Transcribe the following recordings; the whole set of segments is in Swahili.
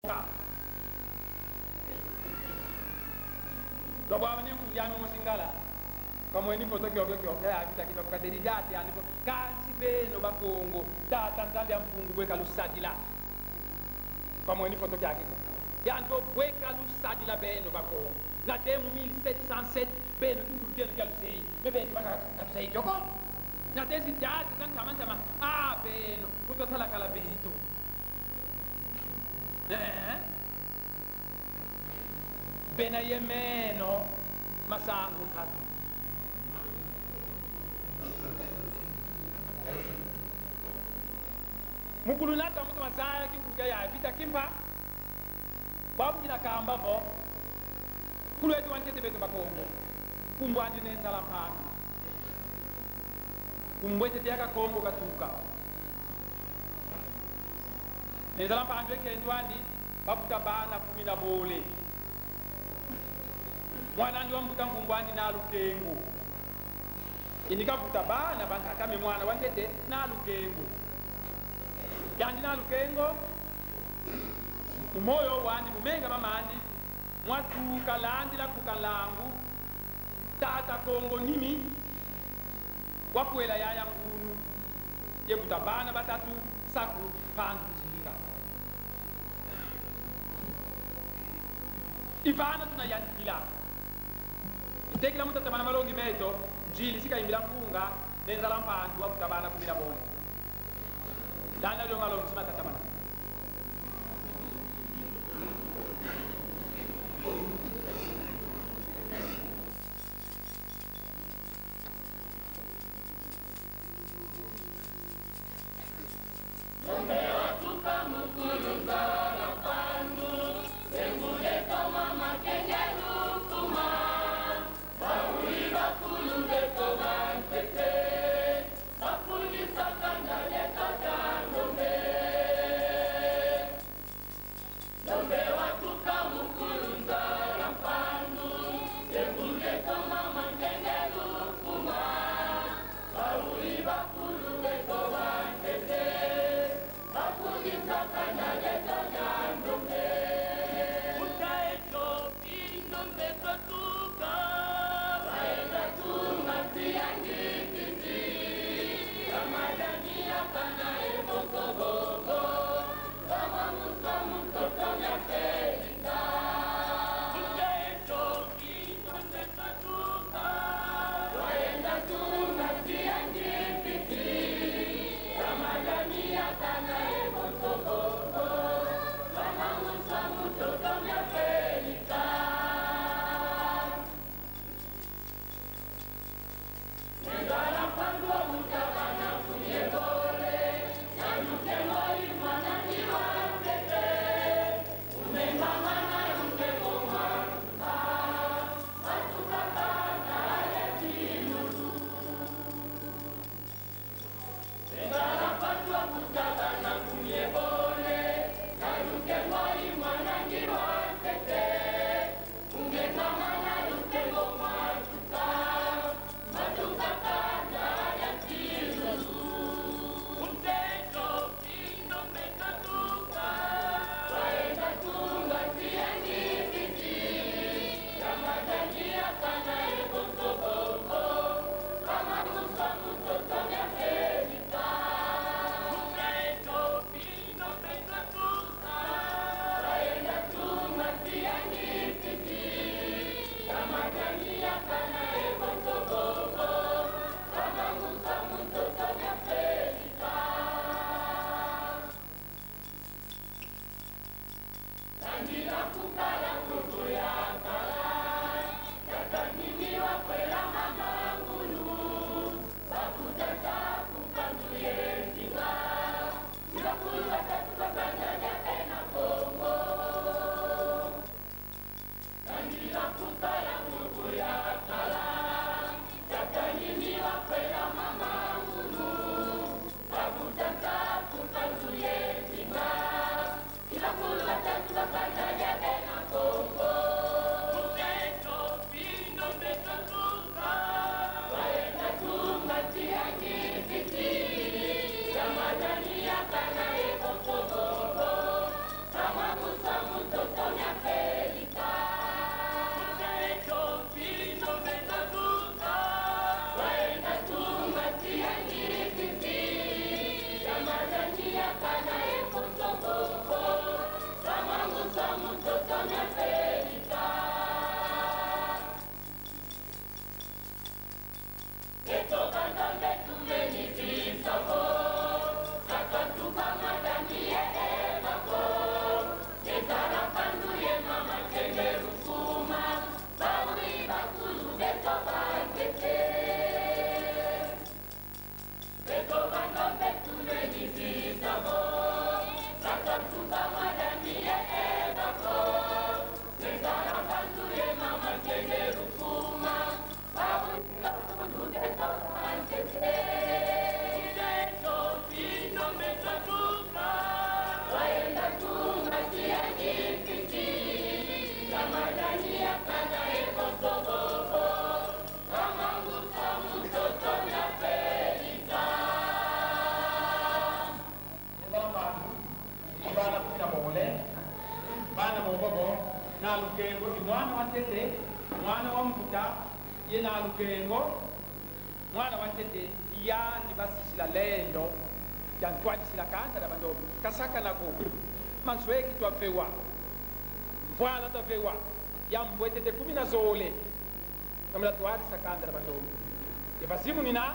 do ba ni ku jami mo singala kamo ni foto kyo ya kita kiba ka derigati andi ko kasi be no bakongo da tanzambi ampungu bwe kalusadila kamo ni foto kyake ya ndo bwe kalusadila be no bakongo na temu 1707 be no kintu kyo kalusei be be baka kalusei joko na tesi jati san tama be no kuto tala kala beto bena yemeno masangu katu mukulu nata mutu masaya kikuja ya vita kimpa babu jina kamba vo kulu etu wanchete beto bakongo kumbu andi nenda lampani kumbwete tiaka kongo katuka nenda lampani weke njwandi babuta bana 10 bole mwana ndi wambuta ngumbwandi na lukengo inikabuta bana bankakame mwana wandete na lukengo yandi na lukengo umoyo wandi mumenga mamandi mwatuka landi la kukalangu tata kongo nimi wakwela yaya ngunu yebuta bana batatu saku pandu zinga ivana tunayandikila itekila mutu atamana malongi meto njili sika imbila mpunga nenza lampandu wabuta bana 10 bole dana lyo malongi sima tatamana Kama mogogo na lukengo mwana wa tete mwana wa mbuta ye na lukengo mwana wa tete yandi basisila lendo jantwajisila kanta da bandobo kasaka nako mansweki twavewa mvwana tavewa yambwetete 10 na zole kamla twadisa kanta da bandobo yevasimu nina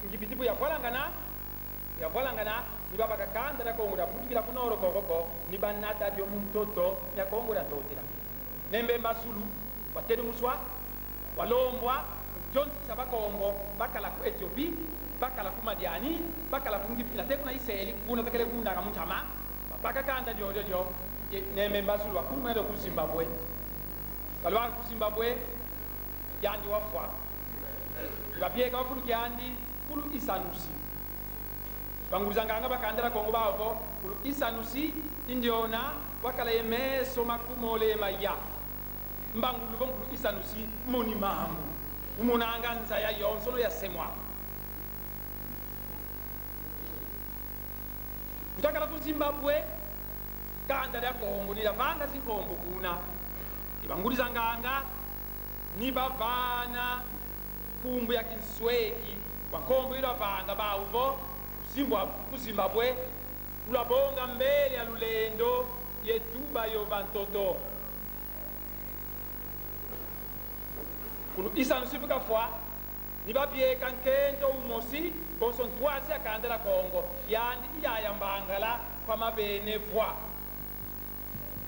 ngibitibu yavolangana ni baba kakanda da kongo da putikila kunoro kokoko ni banata dio mumtoto ya kongo da totila nembe masulu watedu muswa walombwa jonti saba kongo bakala ku Ethiopia bakala ku Madiani bakala ku ngibitila te kuna Israeli kuna takele kuna kamuchama baka kanda dio nembe masulu wakuma do ku Zimbabwe kalwa ku Zimbabwe yandi wafwa babieka wakulu kyandi kulu isanusi bangulizanganga bakandira kongo bavo kulu isanusi indiona wakala yemeso makumole maya mbangulu kulu isanusi moni mambu umunanga nza ya yonso ya semwa kutakala ku Zimbabwe kandira kongo ni lavanga zikombo kuna ibangulizanganga ni bavana kumbu ya kinsweki wakombo ilo vanga bauvo ku Zimbabwe ulabonga mbele ya lulendo yetuba yo vantoto kulu isanu sifika fwa ni babieka nkento umosi bonso ntwasi akandela kongo yandi iyayambangala kwa mabene fwa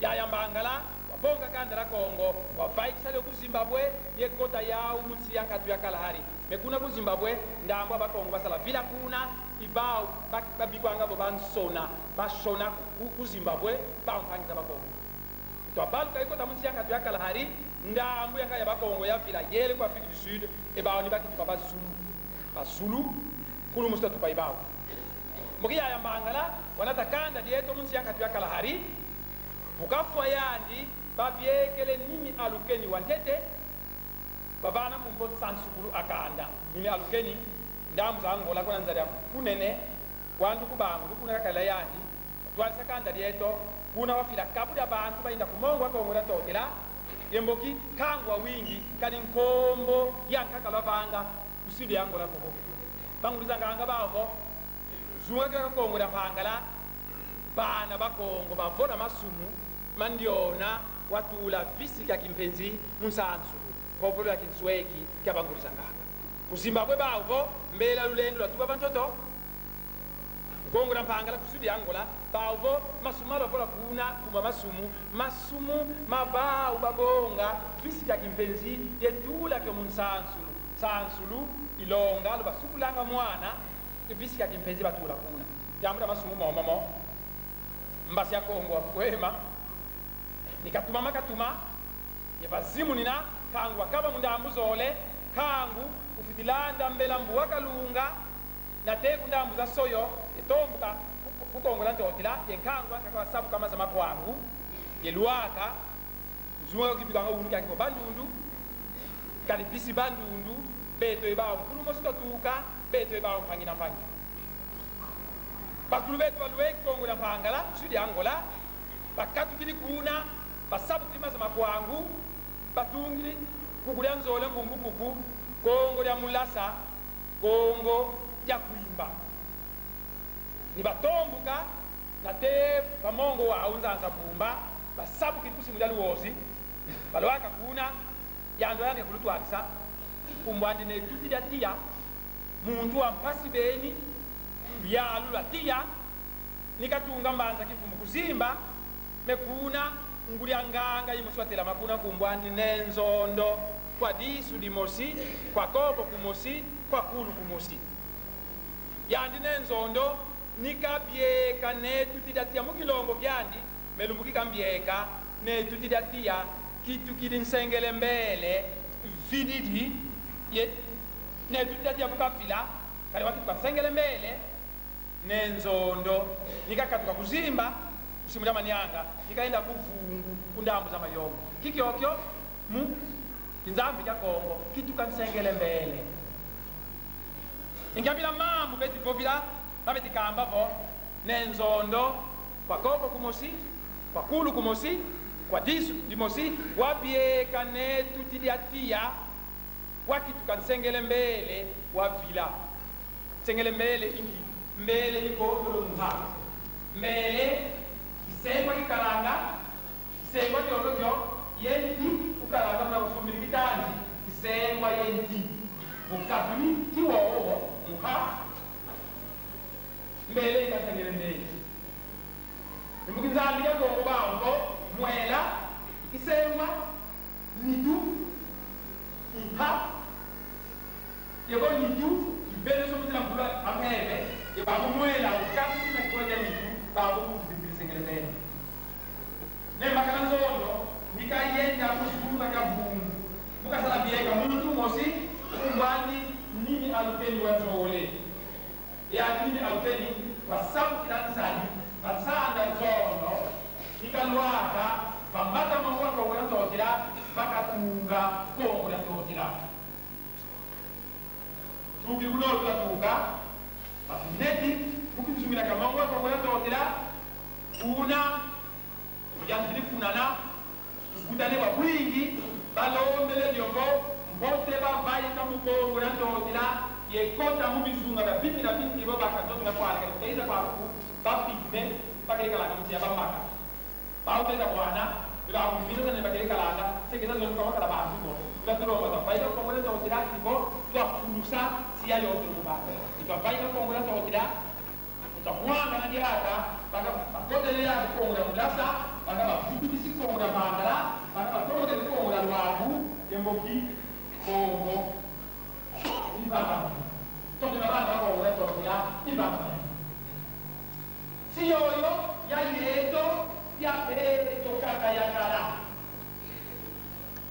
yayambangala wabonga kandela kongo wavaikisale ku Zimbabwe yekota yau mutsi yankatu ya Kalahari mekuna ku Zimbabwe ndambo abakongo basala vila kuna ibao babikwanga bo bansona bashona ku Zimbabwe bampangisa bakongo twabaluka ikota mutsi yankatu ya Kalahari ndambo yanga ya bakongo ya vila yele kwa Afrique du Sud ebao ni bakiti kwa bazulu kulu musta tupa ibao mukiya ya mangala wanatakanda dieto mutsi yankatu ya Kalahari bukafwa yandi babiekele nimi alukeni wantete babana mumbo sansukulu akanda nimi alukeni ndamu za Angola kuna nzari kunene wandu kubangu kuna kala yandi twalisa kanda dieto kuna wafila kabu ya bantu bainda kumongo akongola totela yemboki kangwa wingi kali nkombo yankakala vanga usidi ya Angola koko bangulizanga anga bavo zunga kwa kongola pangala bana bakongo bavona masumu mandiona watula visika kimpenzi munsansu kopolo ya kinsweki kyabangulizanganga ku Zimbabwe bavo mbela lulendo latuba bantoto kongola mpangala kusudi Angola bavo masumalo vola kuna kuma masumu mabau babonga visika kimpenzi yetula kyo munsansu sansulu ilonga lubasukulanga mwana visika kimpenzi batula kuna jamura masumu momomo mbasi ya kongo kwema nikatuma makatuma yevazimu nina kangu wakaba mundambu zole kangu ufitilanda mbela mbu wakalunga na teku ndambu za soyo etombuka kukongola ntotila yenkangu kakawa sabu kama za makwangu yeluaka zunga kipikanga unu kakiko bandundu kalipisi bandundu beto ebao mkulu mositotuka beto ebao mpangi na mpangi bakulu betu baluweki kongola mpangala sudi Angola bakatu kili kuna basabu klimaza makwangu batungili kukulya nzole ngumbu kuku kongo lya mulasa kongo lya kuimba ni batombuka na te bamongo wa unzanza bumba basabu kili kusimulya luwozi balwaka kuna yando yane kulutwalisa kumbwandi ne tutida tia muntu wa mpasi beni byalu latia nikatunga mbanza kifumbu kuzimba mekuna ngulyanganga yimuswatela makuna kumbwandi nenzondo kwa disu dimosi kwa kopo kumosi kwa kulu kumosi yandi nenzondo nikabyeka netutidatia mukilongo kyandi melumbukika mbyeka netutidatia kitu kili nsengele mbele vididi netutidatia bukafila kali wakitu kansengele mbele nenzondo nikakatuka kuzimba kusimula manyanga nikaenda kuvungu kundambu za mayongo kikyokyo mu kinzambi kya kongo kitu kansengele mbele ingabila mambu beti povila babeti kamba vo nenzondo kwa koko kumosi kwa kulu kumosi kwa disu dimosi wabieka netu tidiatia wakituka nsengele mbele wa vila sengele mbele ingi mbele ikotolo muha mbele kisengwa kikalanga kisengwa kyolokyo yenti ukalanga na ufumbili kitanzi kisengwa yenti ukabuni kiwowo muha mbele ikasengele mbele nimukizambika kongo mwela ikisengwa nidu iha yego nidu ibele so mutila mbula amebe yego mwela ukati na koja nidu babu kubibili sengele mbele ne makana zondo nikayenda kushuma kabungu mukasala biega muntu mosi kumbani nini alupeni watole ya nini alupeni wasabu kidansani basanda zondo ikalwaka bambata mawaka wanatotira bakatunga kongo yatotira tuki kuno tukatuka bafineti mukisumira kama waka wanatotira una yandiri funana kutane wa kwingi balombele lyongo mbote babayi kamukongo yatotira yekota mubizunga babimi na bingi babakatoka kwa kaiza kwa bapigme bakeka la kamtia bamaka bauteza bwana bila kumvisa na bakeka la sekeza zo kwa kala bantu ko bila turo mata faida ko mole to tira ko to furusa sia yo to ba to faida ko mole to tira to kwanga na diara baka bakote ya ko mole mulasa baka bafutu bisi ko mole mandala baka to de ko mole wabu yemboki kongo ibaba to de baba ko mole to tira ibaba siyoyo ya yeto ya pere tokaka ya kala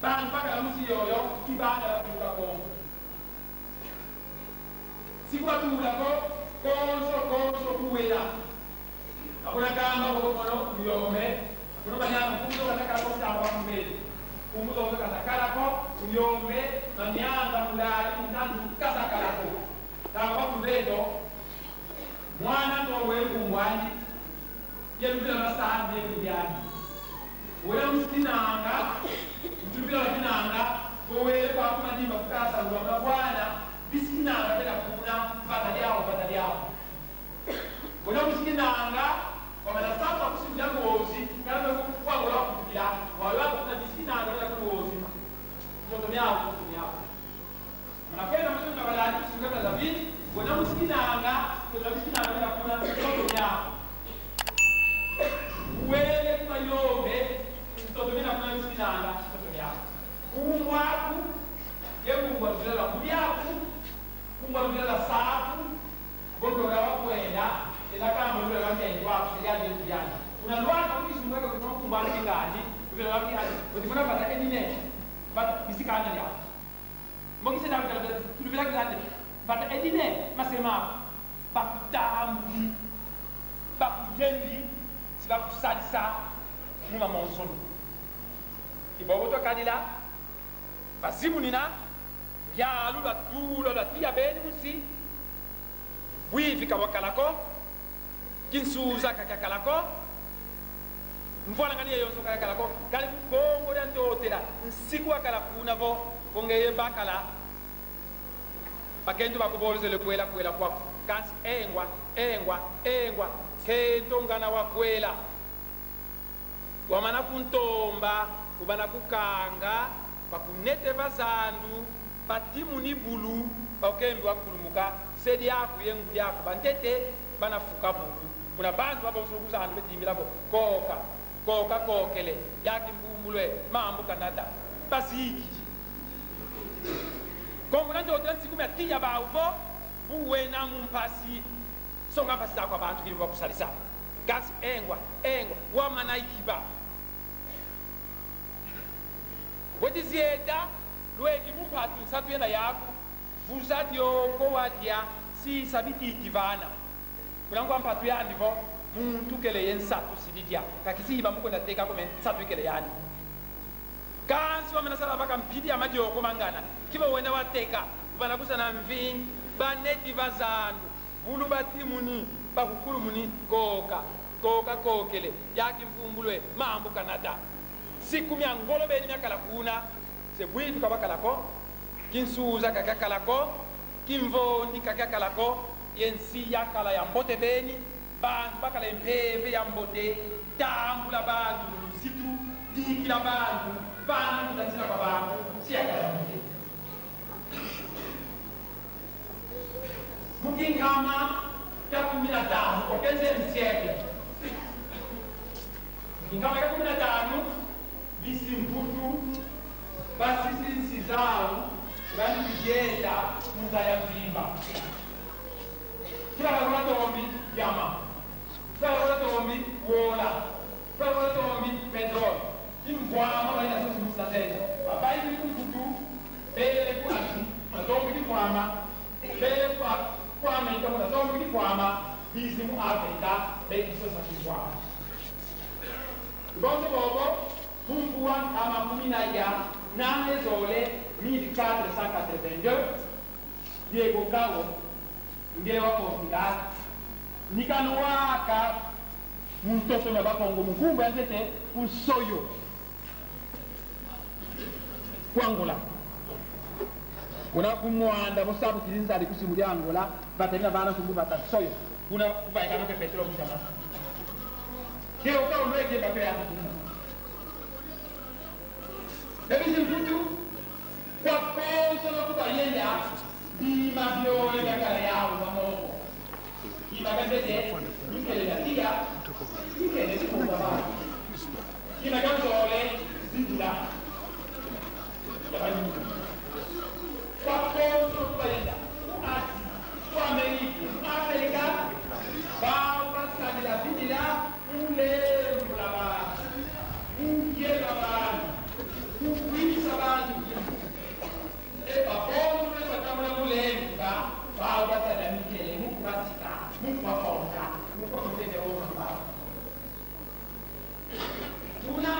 ban paka musiyoyo kibanda la kuka ko sikwa tula ko konso kuwela akuna kama ko kono uyome kuno banyama kundo kataka ko tamba mbele kumudo kataka ko uyome banyanga mulali mtandu kasakala ko tamba kubedo mwana ndo wewe mwani yelubila basande kubyani wewe msinanga mtubila kinanga wewe kwa kumadima kukasa ngwa bwana bisinanga bila kuna badali yao wewe msinanga kwa maana sasa kusikia ngozi kama kwa wala kubila wala kuna bisinanga bila ngozi mtoto yao unakwenda mtoto badali kusinga David wewe msinanga tunabishina bila kuna mtoto yao wewe kwa yobe mtoto bila kuna msinanga mtoto yao kumwaku yekungwa bila kuliaku kungwa bila safu bodo la kwenda ila kama ndio la mtu wako sijaje kujana unalwana ukisumweka kwa kumbali ngani vile wapi hadi utifuna pata edine but bisikana ya mbongi sana kwa tulivila ngani but edine masema bakutambi bakuyendi sibakusalisa muma monsono iboboto kadila basimu nina ya lula tulo la tia beni musi wivi kawakalako kinsuza kakakalako mbona ngani yonso kakakalako kali kongo ya ndotera nsiku akala kuna vo bongeye bakala bakendo bakuboleze le kwela kwako kansi engwa kento ngana wakwela wamana kuntomba kubana kukanga pakunete bazandu batimu ni bulu bakembi wakulumuka sedi yako yengu yako bantete bana fuka bulu kuna bantu abo sokuza handu betimila bo koka kokele yaki mbumbulwe mambu kanada basiki kongo njo transi kumya tiya baubo buwe na mumpasi songa pasi kwa bantu kili bakusalisa gas engwa wamana ikiba wodi zieda lwegi mumpatu nsatu yena yako vuzadio ko wadia si sabiti ikivana kunangwa mpatu ya ndivo muntu kele yensatu sididia kakisi iba muko ndateka kome satu kele yani kansi wamena sala baka mpidi amadi okomangana kiba wenda wateka bana kusana mvi baneti bazandu bulu batimuni bakukulu muni koka kokele yaki mvumbulwe mambo kanada siku mi angolo beni mi kala kuna se bui ka bakala ko kin suza ka kala ko kin vondi ka kala ko yen si ya kala ya mbote beni ban bakala impeve ya mbote tambula bantu situ dikila bantu ban da tsina baba si ya kala mbote mungkin kama ya 15 o 15 siècle mungkin kama ya 15 bisimputu basi sisi zao bali kujeta muzaya vimba kila watu ombi yama kila watu ombi wola kila watu ombi petrol imkwama bali na sisi msateza babai bisimputu bele kwa atombi kwama bele kwa mita kwa atombi kwama bizimu Afrika bele sosa kwama bonzo bobo Mumpuan ama kuminaya nane zole 1482 Diego Cao ngewa Portugal nikanuaka mtoto na bakongo mkumbu yazete usoyo kwangula kuna kumwanda musabu kilinza ali kusimu yangola batalina bana kumbu batasoyo kuna kubaikana ke petro mjama Diego Cao lweke bakaya Ebi simputu kwa koso na kubayenda di mabiole ya kale yao na moko imagazete nikele na tia nikele ni kumba imagazole zidula kwa koso na kubayenda kwa Amerika bawa sadila vidila ule mulaba ungela bani Kuwisa bantu papono patamula mulenga baba tada mikele mukratika mukwakonga mukwakonga ona tuna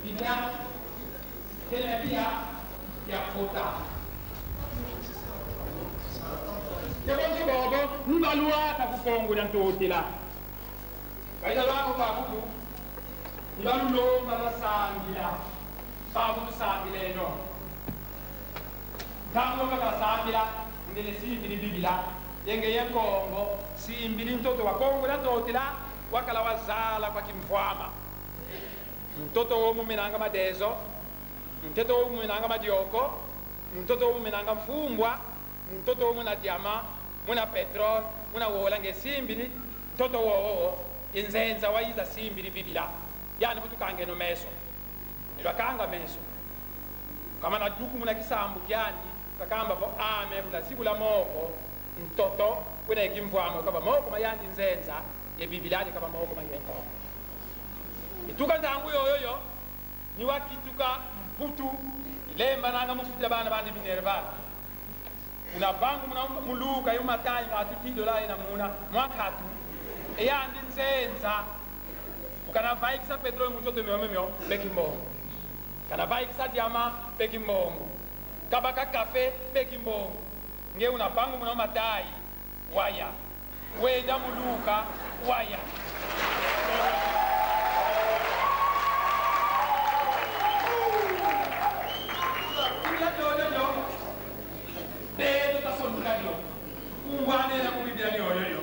ita terapia ya kota Jabantu bobo mbalua takukongo na ntotela Kaida lako babudu Nibalu lo malasangila Babudu sangila eno Tango kaka sangila Ndele simbili bibila Yenge yenkongo Simbili mtoto wa kongo na totila Wakala wazala kwa kimfwama Mtoto omu minanga madezo Mtoto omu minanga madioko Mtoto omu minanga mfumbwa Mtoto omu na diama Muna petrol Muna wola nge simbili Mtoto wowo Inzenza waiza simbili bibila yani butukange no meso ilwakanga meso kama na duku muna kisambu kyandi kakamba bo ame bula sibula moko mtoto wena ikimvwamo kaba moko mayandi nzenza ye bibila kaba moko mayenko ituka ndangu yoyoyo ni wakituka mputu ilemba nanga mufutila bana bandi minerva una bangu muna muluka yumatai $2 ina muna mwakatu eyandi nzenza ukana vai kisa petrol mtoto meo beki mbongo kana vai kisa diama beki mbongo kabaka kafe beki mbongo nge una bangu muna matai waya weda muluka waya Dedo tasonduka dio ungwane na kubibira ni oyoyo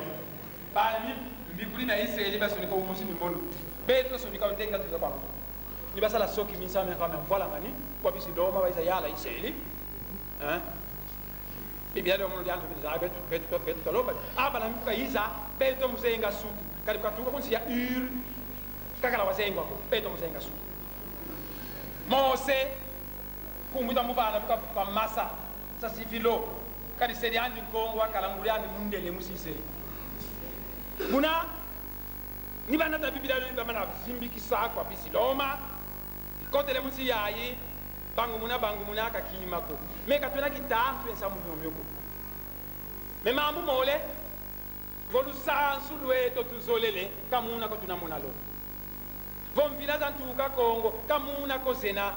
bali mbikuli na Israeli basonika umusi ni mbono beto sonika utenga tuza kwa ni basala soki minsame kama voilà ngani kwa bisi doma baisa yala Israeli bibia lo mundo yanto biza beto toloba abala mkuka iza beto muzenga sutu kali katuka kunsi ya kakala wazengwa ko beto muzenga sutu Mose kumwita mubana buka masa sasifilo kali sedi andi nkongwa kala ngulandi mundele musise muna ni bana da biblia lo bana zimbi kisakwa bisiloma ikotele musi yayi bangu muna ka kimako meka tuna kitampu ensa munyomyoko me mambu mole volu sansu lweto tuzolele kamuna ko tunamona lo vom village ntuka Kongo kamuna ko zena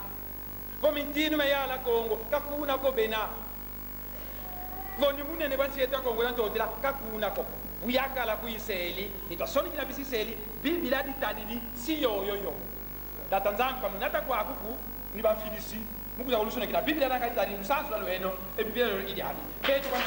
vom intinu me yala Kongo kakuna ko bena voni munene basieta Kongo ntotela kakuna ko uyakala kuiseli nitwasoni kina bisiseli biblia ditadidi si yoyoyo tatanzambi pamunata kwakuku ni bamfilisi mukuza kulusuna kina biblia nakaditadidi musanzula lweno ebiblia lero idiali betu kwa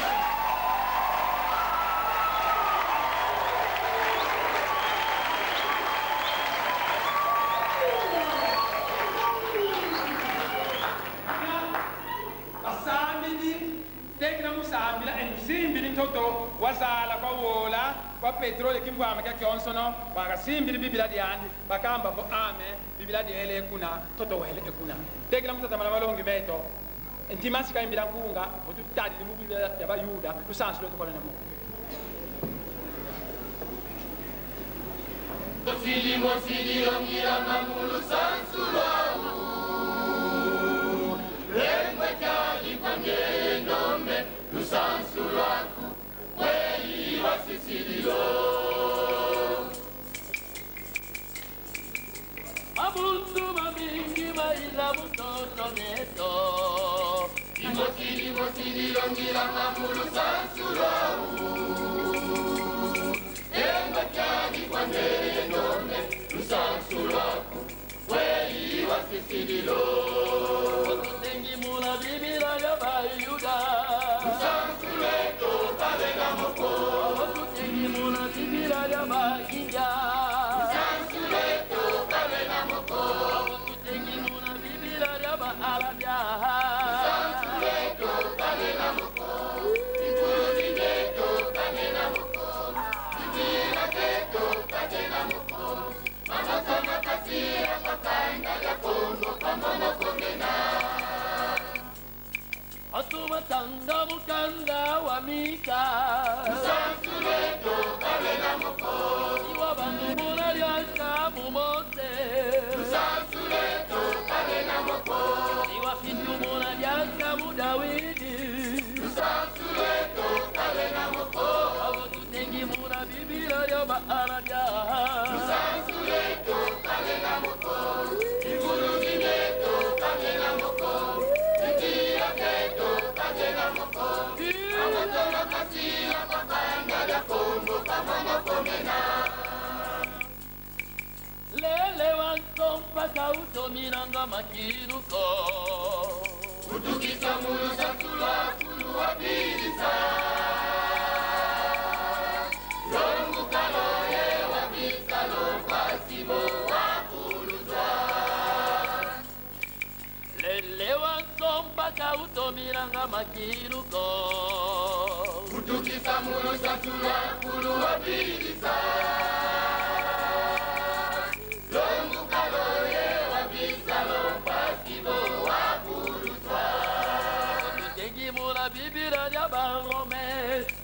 simbili ntoto wazala kwa wola kwa petroli kimbwama kya kyonsono bakasimbili bibila dyandi bakamba vo ame bibila dyele ekuna toto wele ekuna tekila mutatamala balongi meto ntimasi kayimbila nkunga otutadili mu bibila bya bayuda lusansi lwetukola namo Mosili ongira mamulu sansulwawu Rengwe kyali kwangeye ndombe lusansulwaku Weyi wasisililo Abundu mamingi maila butoto neto Mosili ongira mamulu sansulwawu Rengwe kyali kwangeye ndombe lusansulwaku Weyi wasisililo Mula bibira ya bayuda Lusansuleto kabena moko Otutengi mula bibira ya bayinja Lusansuleto kabena moko Otutengi mula bibira ya baalabya Lusansuleto kabena moko Ikuluzineto kabena moko Bibira keto kabena moko Mamasama kasira kakanda ya kongo kamono komena Atuma tanga mukanda wa mika Lusansuleto kabena moko Iwa bandu mula lyaka mumote Lusansuleto kabena moko Iwa fitu mula lyaka mudawidi Lusansuleto kabena moko Awo tutengi mula bibira ya baarabya Lusansuleto kabena moko Ikulu gineto kabena moko Ikira keto kabena moko Amatona kasira kakanda ya kongo kamama komena Lele wansompa kautomiranga makiruko Utukisa mulu satula kulu wabilisa Longu kaloye wabisa lopasibo wakuluzwa Lele wansompa kautomiranga makiruko Utukisa mulu satula kulu wabilisa Longu kaloye wabisa lopasibo wakuluzwa Ututengi mula bibira ya barome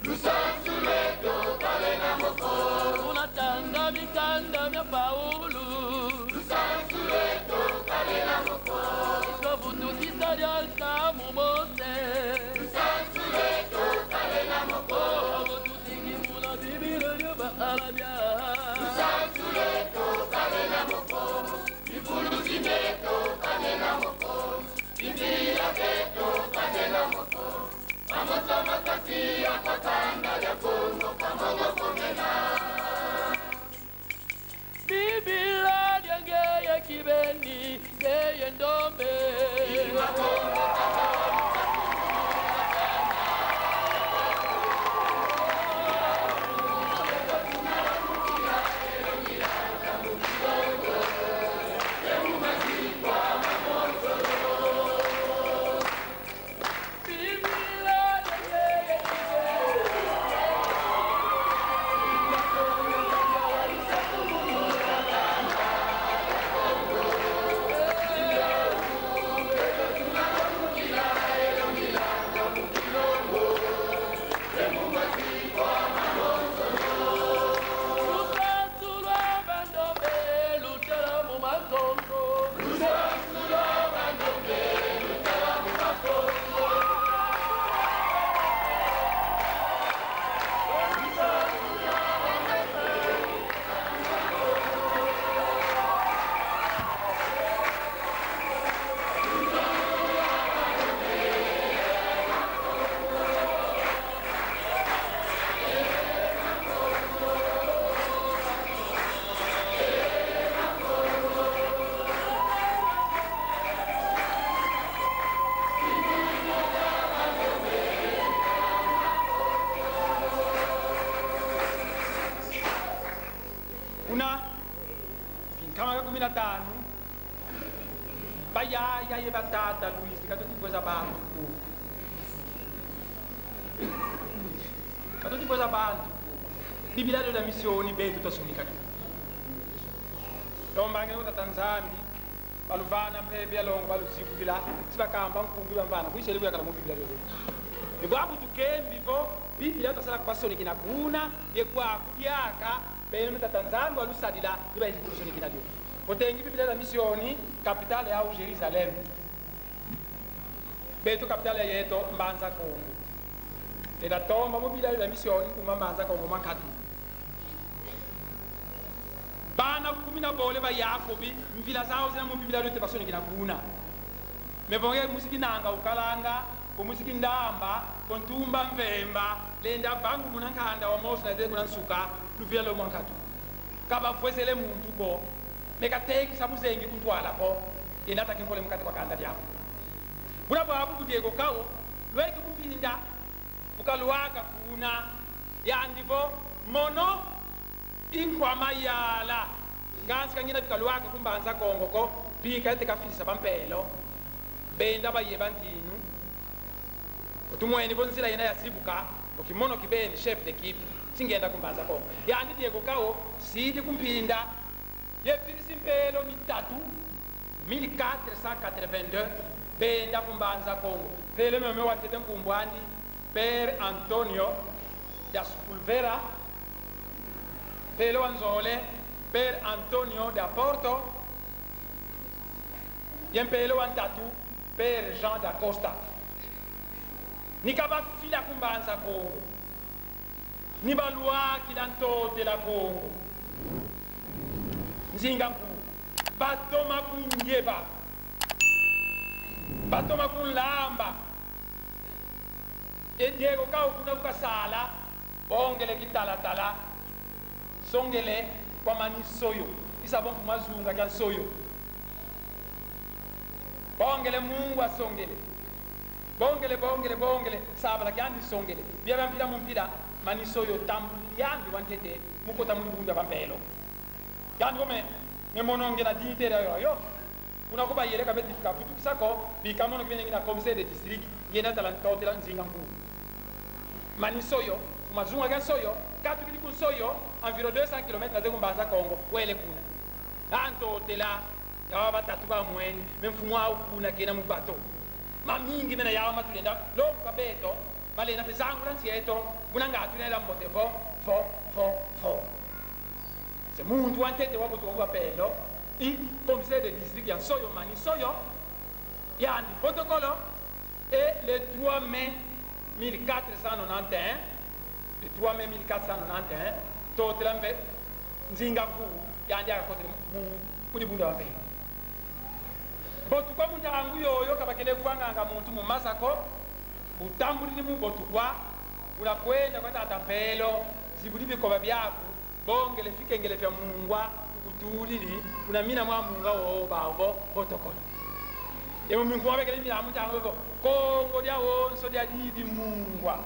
Lusansuleto kabena moko Unatanga mikanda mya paulu Lusansuleto kabena moko Isobutukisa lyalka mumose Lusansuleto kabena moko Otutengi mula bibira ya baalabya Lusansuleto kabena moko Ikuluzineto kabena moko Bibira keto kabena moko Amota makati akakanda ya kongo kamogo komena Bibira dyangeye kibeni geye ndombe Imakongo kamogo una kama 15 bayaya ye batata Luis katoti poza bantu katoti poza bantu Biblia da missioni betu tosunika lombange ko Tanzania baluvana mpebe alongo baluzibu bila sibakamba nkumbi bamvana kuyishele kuyakala mu Biblia lelo ngwabu tukembi vo Biblia tosala kubasoni kina kuna yekwa kudiaka bene mta Tanzania walusadila iba izikusoni kina lyo potengi Biblia da missioni capitale ya Jerusalem betu capitale yeto Mbanza Kongo eda tomba mu Biblia da missioni kuma Mbanza Kongo makatu bana 10 bole ba Yakobi mvila zao zina mu Biblia yote basoni kina kuna mevonge musiki nanga ukalanga ko musiki ndamba ko ntumba mvemba lenda bangu munankanda wa mosi na kuna nsuka luvia lo mankatu kaba fwesele muntu ko nekateki sabuzengi kuntwala ko inata kinkole mukati kwa kanda lyako buna babu kudego kawo lweke kupinda bukaluwaka kuna yandivo mono inkwa mayala ngansi kangina bikaluwaka kumbanza Kongo ko bika tekafisa bampelo benda bayeba ntinu utumweni bonzila yena yasibuka ukimono kibeni chef d'équipe singenda kumbanza Kongo yandi Diego kawo sidi kumpinda yefirisi mpelo mitatu 1482 benda kumbanza Kongo pele meme watete nkumbwandi Per Antonio da Sepulvera pele wanzole Per Antonio da Porto yempele wantatu Per Jean da Costa nikaba fila kumbanza Kongo nibalua kilantote la Kongo nzinga nkuu batoma kunjeba batoma kunlamba Diego kawo kuna kukasala bongele kitalatala songele kwa manisoyo isabon kumazunga kya soyo bongele Mungu asongele bongele sabala kyandi songele bia bampira mumpira manisoyo tambuli yandi wantete mukota muri bunda bampelo yandi kome memononge na dignitaire yo kuna kuba yele kabeti kafutu kisako bikamono kwenye na commissaire de district yena talantote la nzinga nkuu manisoyo kumazunga kya soyo katu kili kunsoyo environ 200 km na kumbanza Kongo wele kuna antotela yawa batatu ba mweni memfumu au kuna kena mubato mamingi mena yawa matulenda lo kabeto malena pezangu lansieto kuna ngatu nela mbote fo se muntu wantete wa mutu wa pelo i commissaire de district ya soyo mani soyo yandi protocole et le 3 mai 1491 le 3 mai 1491 totlambe nzinga nkuu yandi akakote muri bunda wa pelo botukwa munyangu yoyo kabakele kwanganga muntu mu masako utambulini mu botukwa unakwenda kwa tata mpelo zibuli bikoba byako bongele fikengele vya mungwa kutulili unamina mwa munga wo bawo botokola emo mingwa bekele mina munyangu Kongo dia wonso dia didi mungwa